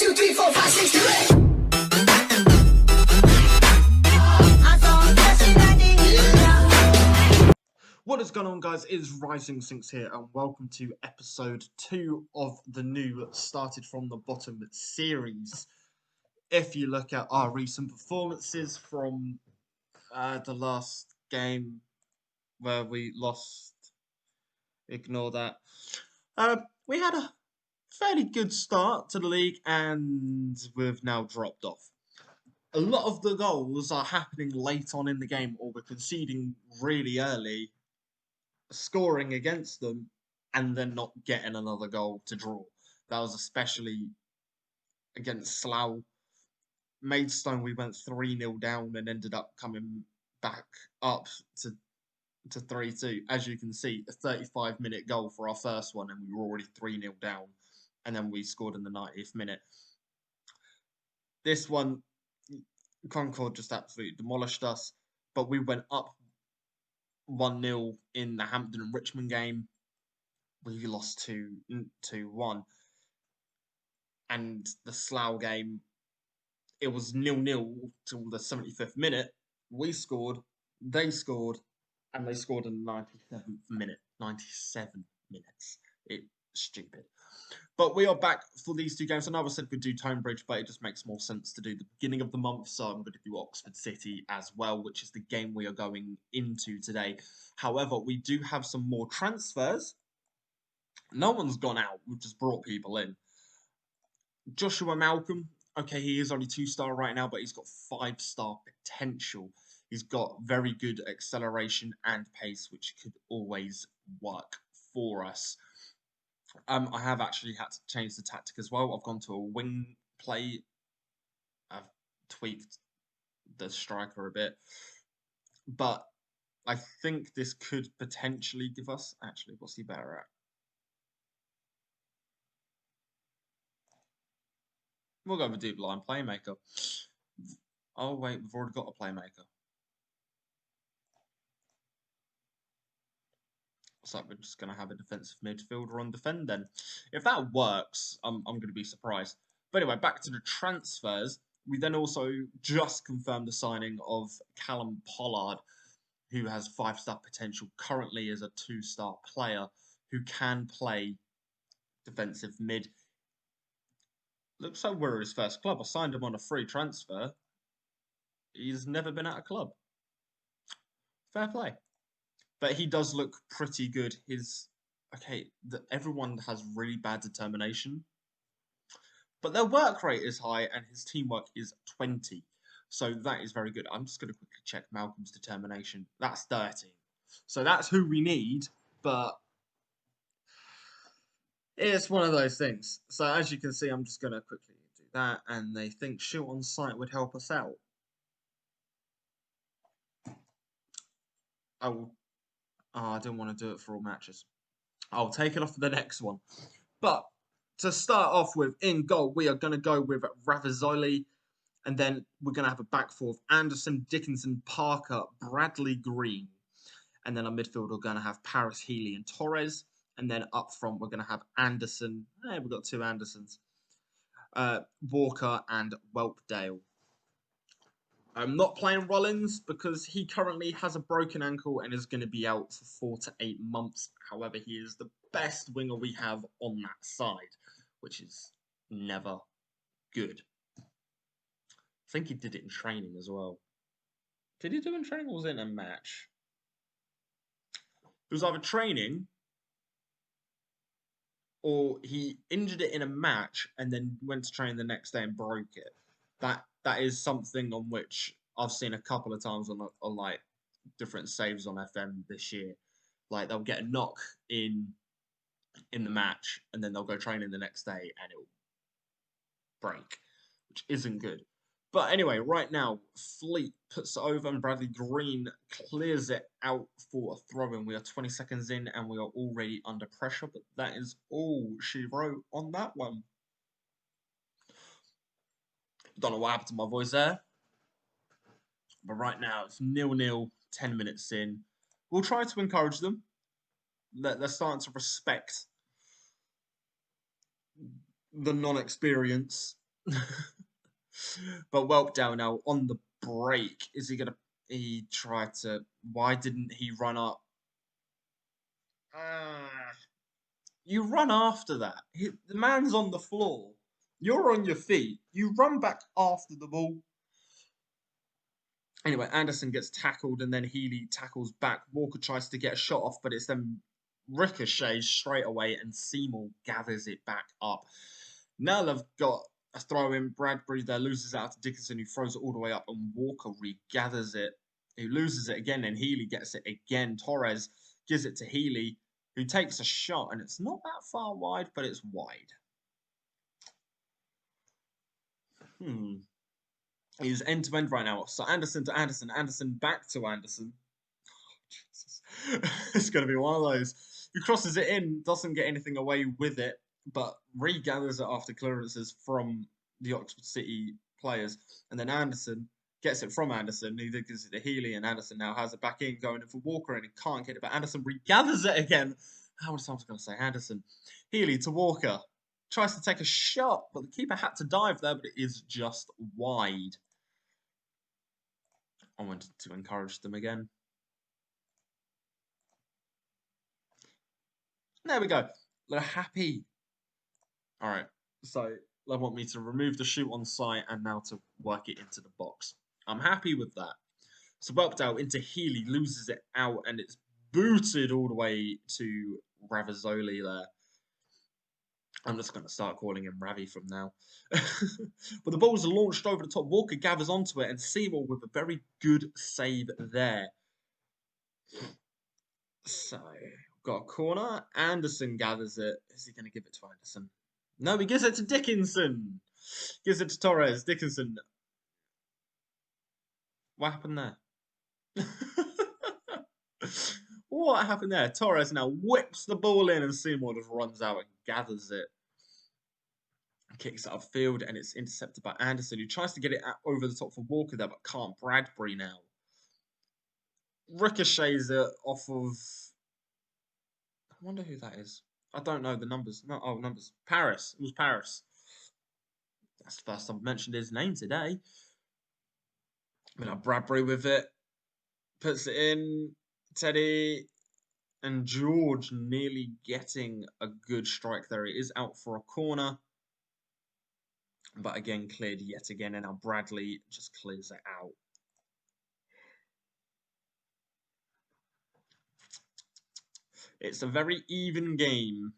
2, 3, 4, 5, 6, 7, 8. What is going on, guys? It is Rising Sinks here, and welcome to episode 2 of the new Started From the Bottom series. If you look at our recent performances from the last game where we lost, ignore that. We had a fairly good start to the league, and we've now dropped off. A lot of the goals are happening late on in the game, or we're conceding really early, scoring against them, and then not getting another goal to draw. That was especially against Slough. Maidstone, we went 3-0 down and ended up coming back up to 3-2. As you can see, a 35-minute goal for our first one, and we were already 3-0 down, and then we scored in the 90th minute. This one, Concord just absolutely demolished us, but we went up 1-0 in the Hampden and Richmond game. We lost 2-1. And the Slough game, it was 0-0 till the 75th minute. We scored, they scored, and they scored in the 97th minute. 97 minutes. It's stupid. But we are back for these two games. I know I said we'd do Tonebridge, but it just makes more sense to do the beginning of the month. So I'm going to do Oxford City as well, which is the game we are going into today. However, we do have some more transfers. No one's gone out. We've just brought people in. Joshua Malcolm. Okay, he is only 2-star right now, but he's got 5-star potential. He's got very good acceleration and pace, which could always work for us. I have actually had to change the tactic as well. I've gone to a wing play. I've tweaked the striker a bit. But I think this could potentially give us... Actually, what's he better at? We'll go with a deep line playmaker. Oh, wait, we've already got a playmaker. So we're just going to have a defensive midfielder on defend then. If that works, I'm going to be surprised. But anyway, back to the transfers. We then also just confirmed the signing of Callum Pollard, who has 5-star potential, currently as a 2-star player who can play defensive mid. Looks like we're his first club. I signed him on a free transfer. He's never been at a club. Fair play. But he does look pretty good. Everyone has really bad determination. But their work rate is high and his teamwork is 20. So that is very good. I'm just going to quickly check Malcolm's determination. That's 13. So that's who we need, but it's one of those things. So as you can see, I'm just going to quickly do that. And they think shoot on sight would help us out. I didn't want to do it for all matches. I'll take it off to the next one. But to start off with, in goal, we are going to go with Ravizoli. And then we're going to have a back four of Anderson, Dickinson, Parker, Bradley Green. And then our midfield, we're going to have Paris, Healy, and Torres. And then up front, we're going to have Anderson. We've got 2 Andersons. Walker and Whelpdale. I'm not playing Rollins because he currently has a broken ankle and is going to be out for 4 to 8 months. However, he is the best winger we have on that side, which is never good. I think he did it in training as well. Did he do it in training or was it in a match? It was either training or he injured it in a match and then went to train the next day and broke it. That is something on which I've seen a couple of times on like different saves on FM this year. Like they'll get a knock in the match and then they'll go training the next day and it'll break, which isn't good. But anyway, right now, Fleet puts it over and Bradley Green clears it out for a throw-in. We are 20 seconds in and we are already under pressure, but that is all she wrote on that one. Don't know what happened to my voice there. But right now, it's 0-0, 10 minutes in. We'll try to encourage them. They're starting to respect the non-experience But Whelpdale now on the break. Is he gonna? He tried to. Why didn't he run up? Ah, you run after that. The man's on the floor. You're on your feet. You run back after the ball. Anyway, Anderson gets tackled and then Healy tackles back. Walker tries to get a shot off, but it's then ricochets straight away and Seymour gathers it back up. Now they've got a throw in. Bradbury there loses out to Dickinson, who throws it all the way up, and Walker regathers it, who loses it again, and Healy gets it again. Torres gives it to Healy, who takes a shot, and it's not that far wide, but it's wide. He's end-to-end right now. So Anderson to Anderson, Anderson back to Anderson. Jesus. It's going to be one of those. He crosses it in, doesn't get anything away with it, but regathers it after clearances from the Oxford City players. And then Anderson gets it from Anderson, who then gives it to Healy, and Anderson now has it back in, going in for Walker, and he can't get it, but Anderson regathers it again. How many times am I going to say Anderson? Healy to Walker. Tries to take a shot, but the keeper had to dive there, but it is just wide. I wanted to encourage them again. There we go. They're happy. All right. So they want me to remove the shoot on site and now to work it into the box. I'm happy with that. So Whelpdale into Healy, loses it out, and it's booted all the way to Ravizoli there. I'm just going to start calling him Ravi from now. But the ball's launched over the top. Walker gathers onto it, and Seymour with a very good save there. So, got a corner. Anderson gathers it. Is he going to give it to Anderson? No, he gives it to Dickinson. Gives it to Torres. Dickinson. What happened there? What happened there? Torres now whips the ball in and Seymour just runs out and gathers it. Kicks it upfield and it's intercepted by Anderson, who tries to get it over the top for Walker there, but can't. Bradbury now ricochets it off of... I wonder who that is. I don't know the numbers. No, oh, numbers. Paris. It was Paris. That's the first time I've mentioned his name today. Bradbury with it. Puts it in. Teddy and George nearly getting a good strike there. It is out for a corner. But again, cleared yet again. And now Bradley just clears it out. It's a very even game.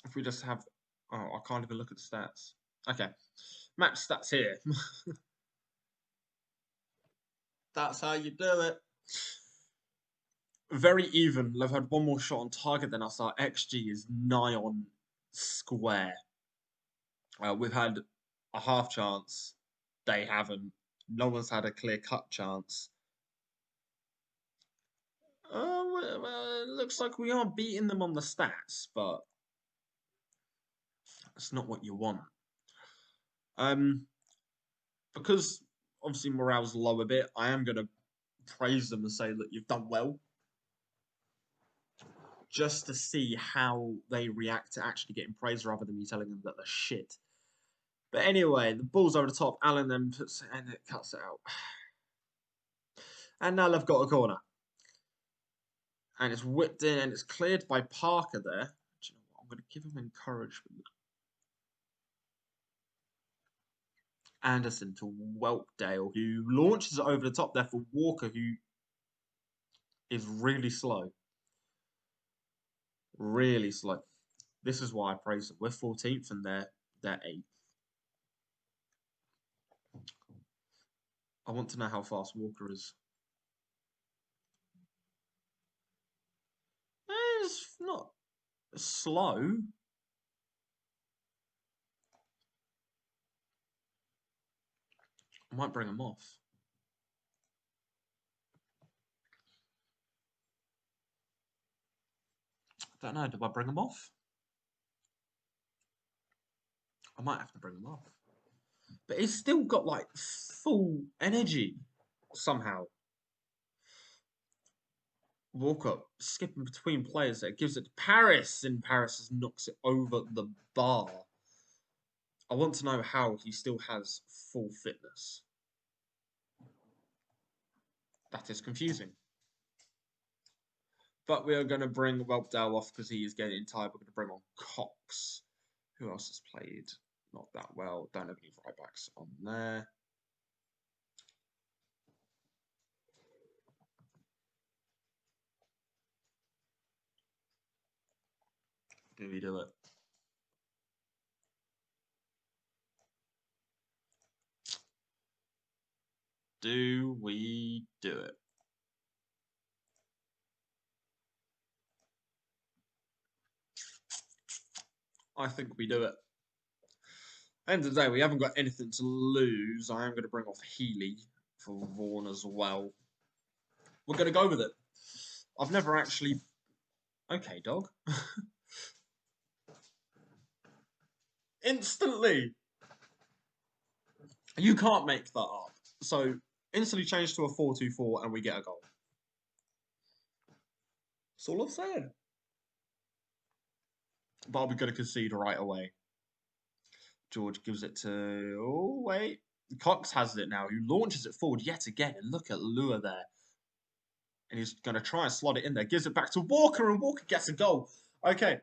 If we just have... Oh, I can't even look at the stats. Okay. Match stats here. That's how you do it. Very even. They've had one more shot on target than us. Our XG is nigh on square. We've had a half chance. They haven't. No one's had a clear-cut chance. Well, it looks like we are beating them on the stats, but that's not what you want. Because obviously morale's low a bit, I am going to praise them and say that you've done well. Just to see how they react to actually getting praise rather than me telling them that they're shit. But anyway, the ball's over the top. Allen then puts it and it cuts it out. And now they've got a corner. And it's whipped in and it's cleared by Parker there. Do you know what? I'm going to give him encouragement. Anderson to Whelpdale, who launches it over the top there for Walker, who is really slow. Really slow. This is why I praise them. We're 14th and they're 8th. I want to know how fast Walker is. It's not slow. I might bring him off. I don't know. Do I bring him off? I might have to bring him off. But he's still got like full energy somehow. Walker skipping between players there. Gives it to Paris. And Paris just knocks it over the bar. I want to know how he still has full fitness. That is confusing. But we are going to bring Whelpdale off because he is getting tired. We're going to bring on Cox. Who else has played not that well? Don't have any right backs on there. Do we do it? Do we do it? I think we do it. End of the day, we haven't got anything to lose. I am going to bring off Healy for Vaughan as well. We're going to go with it. I've never actually... Okay, dog. Instantly! You can't make that up. So, instantly change to a 4-2-4 and we get a goal. That's all I'm saying. But we're going to concede right away. George gives it to... Oh, wait. Cox has it now, who launches it forward yet again. And look at Lua there. And he's going to try and slot it in there. Gives it back to Walker, and Walker gets a goal. Okay.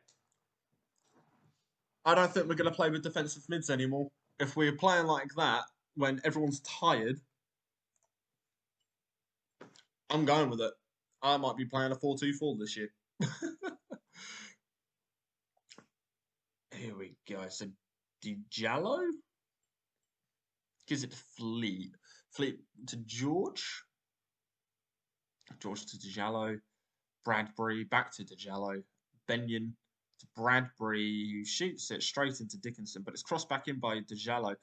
I don't think we're going to play with defensive mids anymore. If we're playing like that, when everyone's tired, I'm going with it. I might be playing a 4-2-4 this year. Here we go. So, Diallo gives it to Fleet. Fleet to George. George to Diallo. Bradbury back to Diallo. Benyon to Bradbury, who shoots it straight into Dickinson, but it's crossed back in by Diallo.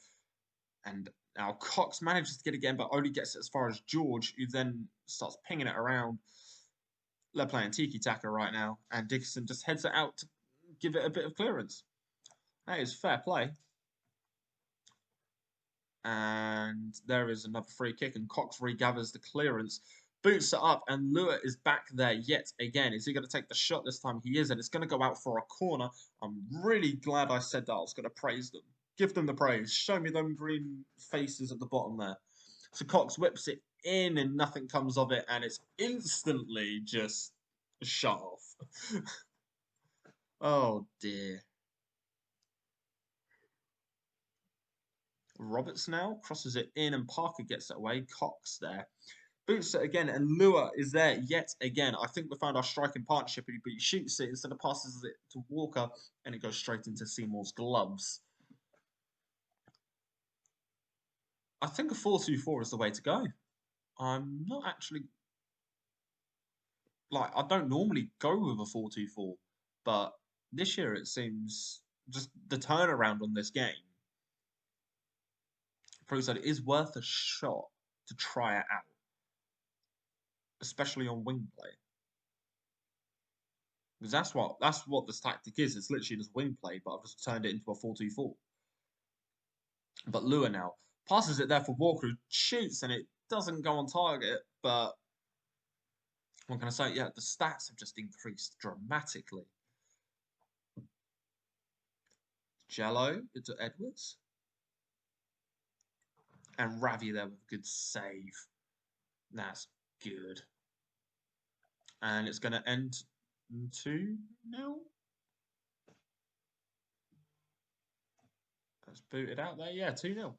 And now Cox manages to get it again, but only gets it as far as George, who then starts pinging it around. They're playing tiki-taka right now, and Dickinson just heads it out to give it a bit of clearance. That is fair play. And there is another free kick, and Cox regathers the clearance, boots it up, and Lua is back there yet again. Is he going to take the shot this time? He is, and it's going to go out for a corner. I'm really glad I said that. I was going to praise them. Give them the praise. Show me them green faces at the bottom there. So Cox whips it in, and nothing comes of it, and it's instantly just shut off. Oh, dear. Roberts now crosses it in, and Parker gets it away. Cox there. Boots it again, and Lua is there yet again. I think we found our striking partnership, but he shoots it instead of passes it to Walker, and it goes straight into Seymour's gloves. I think a 4-2-4 is the way to go. I'm not actually... Like, I don't normally go with a 4-2-4, but this year it seems just the turnaround on this game proves that it is worth a shot to try it out, especially on wing play. Because that's what this tactic is. It's literally just wing play, but I've just turned it into a 4-2-4. But Lua now passes it there for Walker, who shoots, and it doesn't go on target. But what can I say? Yeah, the stats have just increased dramatically. Jello into Edwards. And Ravi there with a good save. That's good. And it's going to end 2-0. Let's boot it out there. Yeah, 2-0.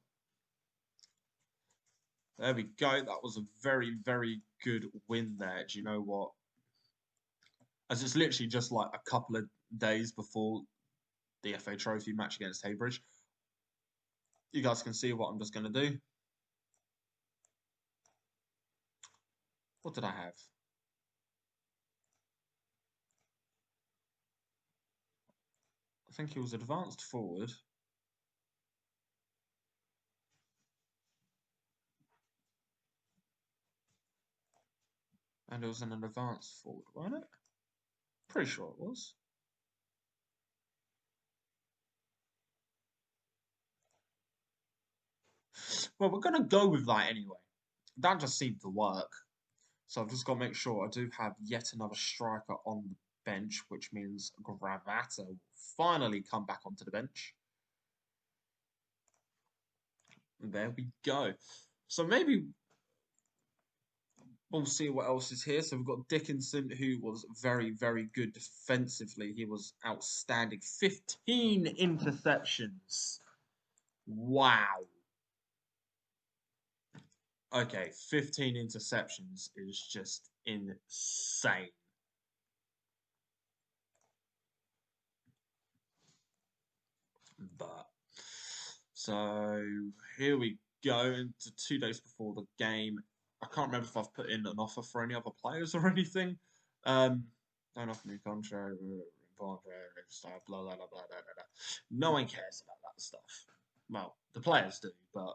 There we go. That was a very, very good win there. Do you know what? As it's literally just like a couple of days before the FA Trophy match against Haybridge. You guys can see what I'm just going to do. What did I have? I think he was advanced forward. And it was an advanced forward, wasn't it? Pretty sure it was. Well, we're going to go with that anyway. That just seemed to work. So I've just got to make sure I do have yet another striker on the bench, which means Gravata will finally come back onto the bench. There we go. So maybe we'll see what else is here. So we've got Dickinson, who was very, very good defensively. He was outstanding. 15 interceptions. Wow. Okay, 15 interceptions is just insane. But so here we go into 2 days before the game. I can't remember if I've put in an offer for any other players or anything. Don't offer new contract, blah blah blah blah blah blah. No one cares about that stuff. Well, the players do, but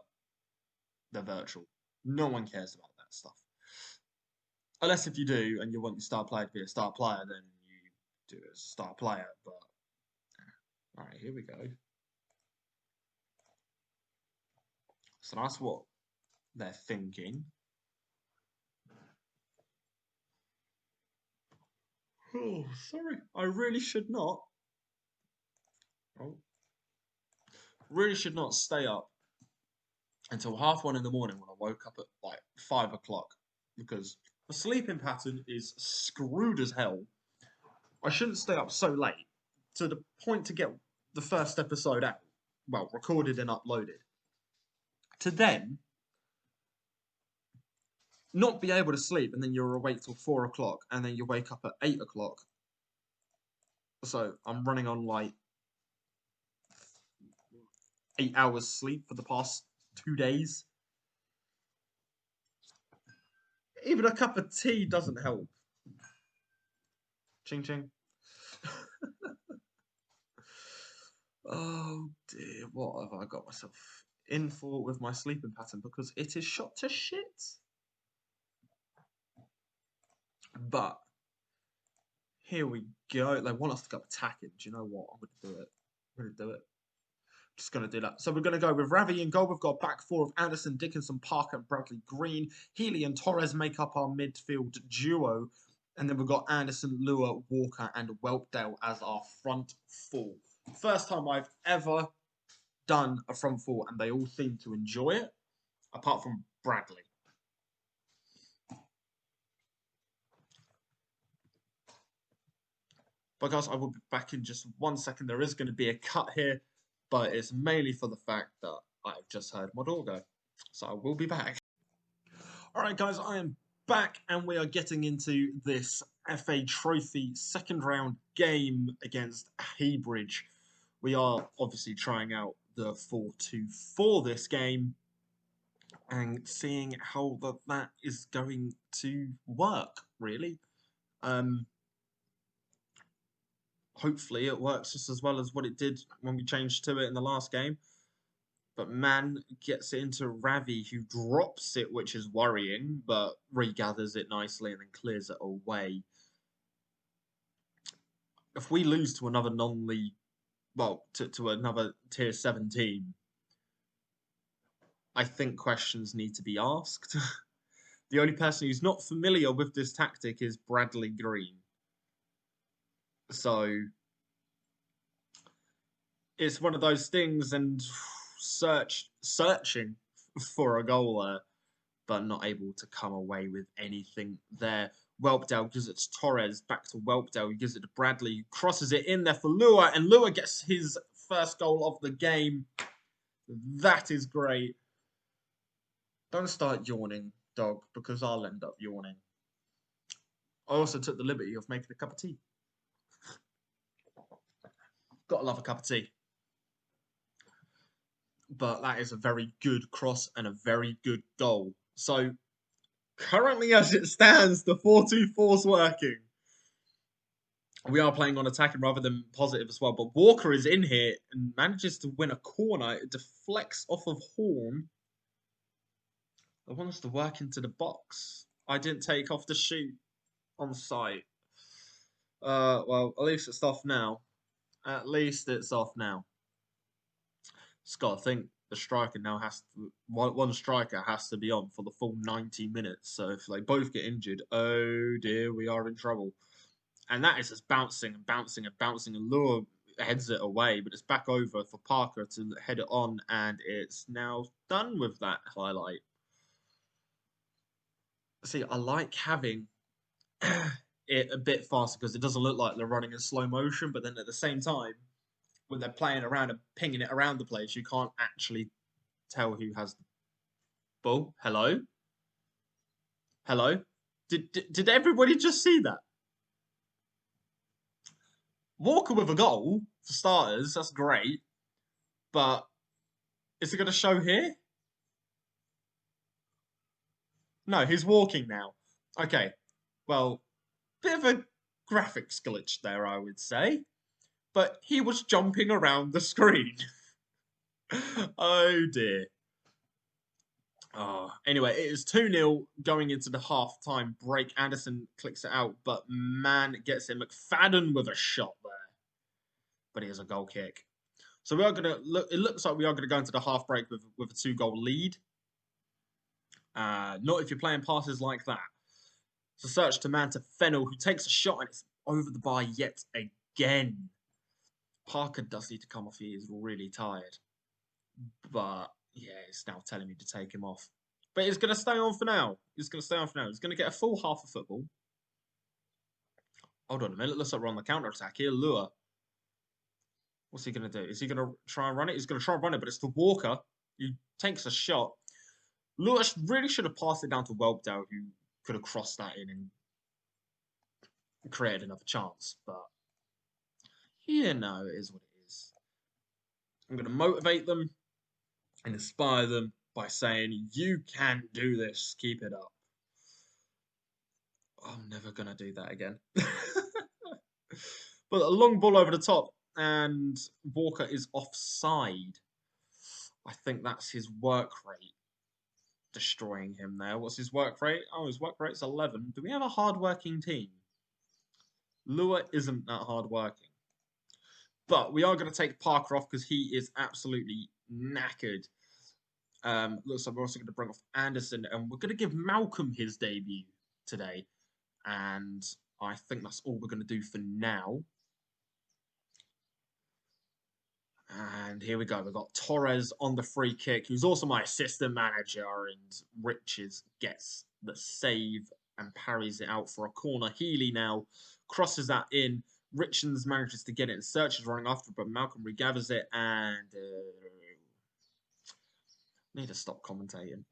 they're virtual. No one cares about that stuff. Unless if you do and you want your star player to be a star player, then you do it as a star player. But all right, here we go. So that's what they're thinking. Oh, sorry. I really should not. Oh, really should not stay up until 1:30 in the morning when I woke up at like 5 o'clock because the sleeping pattern is screwed as hell. I shouldn't stay up so late to the point to get the first episode out, well, recorded and uploaded, to then not be able to sleep and then you're awake till 4 o'clock and then you wake up at 8 o'clock. So I'm running on like 8 hours sleep for the past 2 days. Even a cup of tea doesn't help. Ching ching. Oh dear, what have I got myself in for with my sleeping pattern? Because it is shot to shit. But here we go. They want us to go attacking. Do you know what? I'm going to do it. I'm going to do it. Just going to do that. So we're going to go with Ravi in goal. We've got back four of Anderson, Dickinson, Parker, and Bradley Green. Healy and Torres make up our midfield duo. And then we've got Anderson, Lua, Walker, and Whelpdale as our front four. First time I've ever done a front four, and they all seem to enjoy it, apart from Bradley. But guys, I will be back in just 1 second. There is going to be a cut here, but it's mainly for the fact that I've just heard my door go. So I will be back. All right, guys, I am back, and we are getting into this FA Trophy second round game against Heybridge. We are obviously trying out the 4-2-4 this game and seeing how that is going to work, really. Hopefully it works just as well as what it did when we changed to it in the last game. But Man gets it into Ravi, who drops it, which is worrying, but regathers it nicely and then clears it away. If we lose to another non-league, well, to another Tier 7 team, I think questions need to be asked. The only person who's not familiar with this tactic is Bradley Green. So it's one of those things, and searching for a goal there, but not able to come away with anything there. Whelpdale gives it to Torres, back to Whelpdale, he gives it to Bradley, who crosses it in there for Lua, and Lua gets his first goal of the game. That is great. Don't start yawning, dog, because I'll end up yawning. I also took the liberty of making a cup of tea. Gotta love a cup of tea. But that is a very good cross and a very good goal. So, currently as it stands, the 4-2-4 is working. We are playing on attacking rather than positive as well. But Walker is in here and manages to win a corner. It deflects off of Horn. I want us to work into the box. I didn't take off the shoot on site. Well, at least it's off now. At least it's off now. Scott, I think the striker now has to, one striker has to be on for the full 90 minutes. So if they both get injured, oh dear, we are in trouble. And that is just bouncing and bouncing and bouncing. And Lua heads it away, but it's back over for Parker to head it on, and it's now done with that highlight. See, I like having it a bit faster because it doesn't look like they're running in slow motion, but then at the same time, when they're playing around and pinging it around the place, you can't actually tell who has the ball. Hello? Hello? Did everybody just see that? Walker with a goal, for starters, that's great. But is it going to show here? No, he's walking now. Okay, well, bit of a graphics glitch there, I would say. But he was jumping around the screen. Oh dear. Oh, anyway, it is 2-0 going into the half-time break. Anderson clicks it out, but man gets it. McFadden with a shot there. But he has a goal kick. So we are going to look. It looks like we are going to go into the half break with a 2-goal lead. Not if you're playing passes like that. So search to man to Fennell, who takes a shot and it's over the bar yet again. Parker does need to come off. He is really tired. But yeah, it's now telling me to take him off. But he's going to stay on for now. He's going to stay on for now. He's going to get a full half of football. Hold on a minute. Looks like we're on the counter-attack here. Lure. What's he going to do? Is he going to try and run it? He's going to try and run it, but it's to Walker. He takes a shot. Lewis really should have passed it down to Whelpdale, who could have crossed that in and created another chance. But, yeah, no, it is what it is. I'm going to motivate them and inspire them by saying, you can do this. Keep it up. I'm never going to do that again. But a long ball over the top, and Walker is offside. I think that's his work rate destroying him there. What's his work rate? Oh, his work rate's 11. Do we have a hard-working team? Lure isn't that hard-working. But we are going to take Parker off because he is absolutely knackered. Looks like we're also going to bring off Anderson, and we're going to give Malcolm his debut today. And I think that's all we're going to do for now. And here we go. We've got Torres on the free kick, who's also my assistant manager. And Riches gets the save and parries it out for a corner. Healy now crosses that in. Richards manages to get it, and Search is running after, but Malcolm regathers it. And need to stop commentating.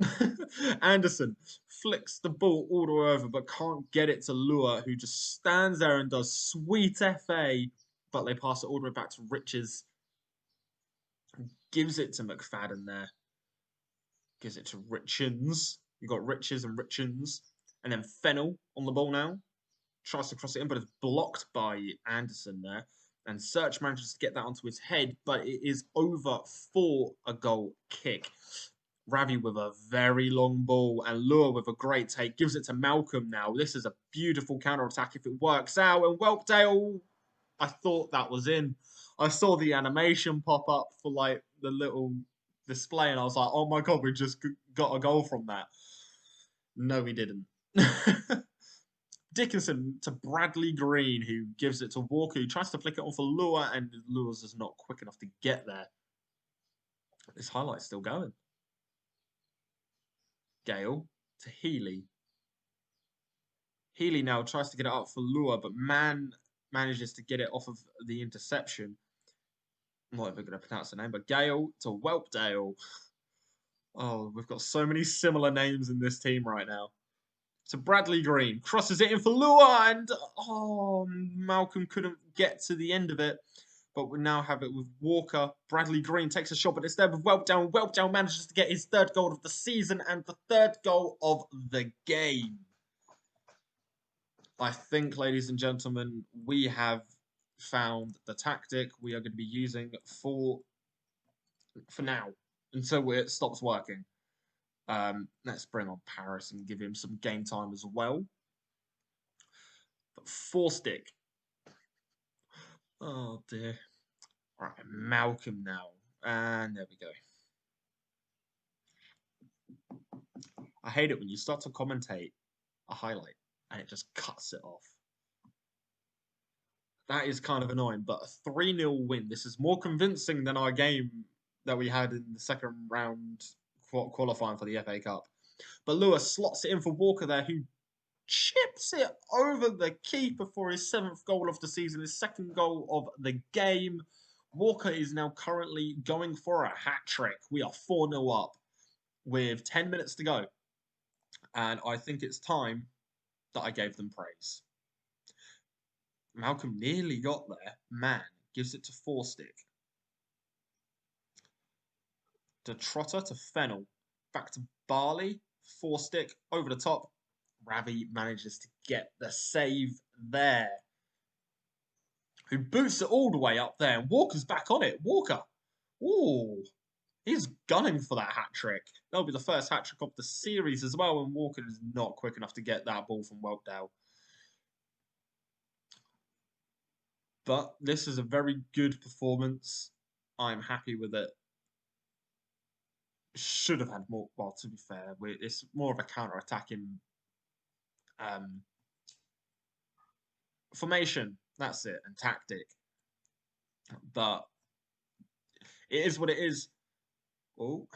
Anderson flicks the ball all the way over, but can't get it to Lure, who just stands there and does sweet FA. But they pass it all the way back to Riches. Gives it to McFadden there. Gives it to Richards. You've got Riches and Richards. And then Fennell on the ball now. Tries to cross it in, but it's blocked by Anderson there. And Search manages to get that onto his head, but it is over for a goal kick. Ravi with a very long ball, and Lure with a great take. Gives it to Malcolm now. This is a beautiful counter-attack if it works out. And Whelpdale, I thought that was in. I saw the animation pop up for like the little display, and I was like, oh my god, we just got a goal from that. No, we didn't. Dickinson to Bradley Green, who gives it to Walker, who tries to flick it on for Lure, and Lure's just not quick enough to get there. This highlight's still going. Gale to Healy. Healy now tries to get it up for Lure, but manages to get it off of the interception. I'm not even going to pronounce the name, but Gale to Whelpdale. Oh, we've got so many similar names in this team right now. To Bradley Green. Crosses it in for Lure, and oh, Malcolm couldn't get to the end of it. But we now have it with Walker. Bradley Green takes a shot, but instead with Whelpdale. Whelpdale manages to get his third goal of the season and the third goal of the game. I think, ladies and gentlemen, we have found the tactic we are going to be using for now until it stops working. Let's bring on Paris and give him some game time as well. But 4-stick. Oh dear. All right, Malcolm now. And there we go. I hate it when you start to commentate a highlight and it just cuts it off. That is kind of annoying, but a 3-0 win. This is more convincing than our game that we had in the second round qualifying for the FA Cup. But Lewis slots it in for Walker there, who chips it over the keeper for his 7th goal of the season, his 2nd goal of the game. Walker is now currently going for a hat-trick. We are 4-0 up with 10 minutes to go. And I think it's time that I gave them praise. Malcolm nearly got there. Man gives it to Forstick. To Trotter to Fennel. Back to Barley. Forstick over the top. Ravi manages to get the save there. Who boots it all the way up there. And Walker's back on it. Walker. Ooh. He's gunning for that hat-trick. That'll be the first hat-trick of the series as well. And Walker is not quick enough to get that ball from Whelpdale. But this is a very good performance. I'm happy with it. Should have had more. Well, to be fair, it's more of a counter-attacking formation. That's it. And tactic. But it is what it is. Oh.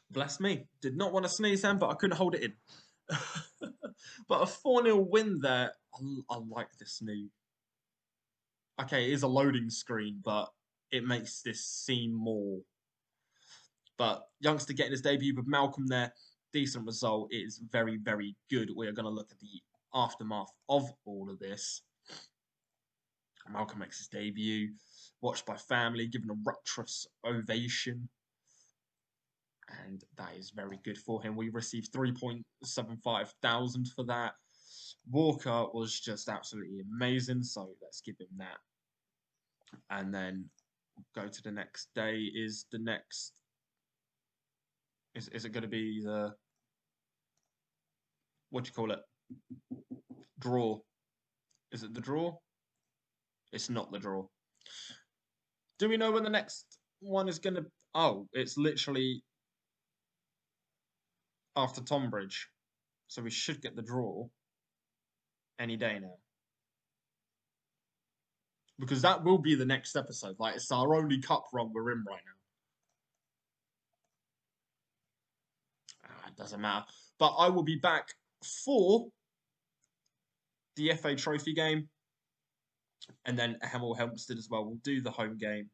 Bless me. Did not want to sneeze then, but I couldn't hold it in. But a 4-0 win there. I like this new. Okay, it is a loading screen, but it makes this seem more. But youngster getting his debut with Malcolm there. Decent result. It is very, very good. We are going to look at the aftermath of all of this. Malcolm makes his debut. Watched by family, given a rapturous ovation. And that is very good for him. We received 3.75 thousand for that. Walker was just absolutely amazing, so let's give him that. And then go to the next day. Is the next... Is it going to be the... What do you call it? Draw. Is it the draw? It's not the draw. Do we know when the next one is going to... Oh, it's literally after Tonbridge. So we should get the draw any day now. Because that will be the next episode. Like, it's our only cup run we're in right now. It doesn't matter. But I will be back for the FA Trophy game. And then Hemel Hempstead as well. We'll do the home game.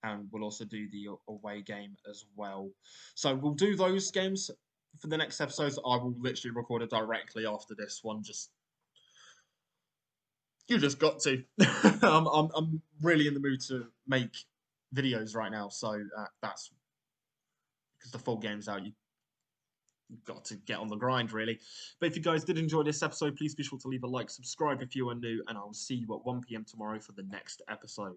And we'll also do the away game as well. So we'll do those games for the next episodes. I will literally record it directly after this one. You just got to. I'm really in the mood to make videos right now. So that's because the full game's out. You've got to get on the grind, really. But if you guys did enjoy this episode, please be sure to leave a like, subscribe if you are new, and I will see you at 1 PM tomorrow for the next episode.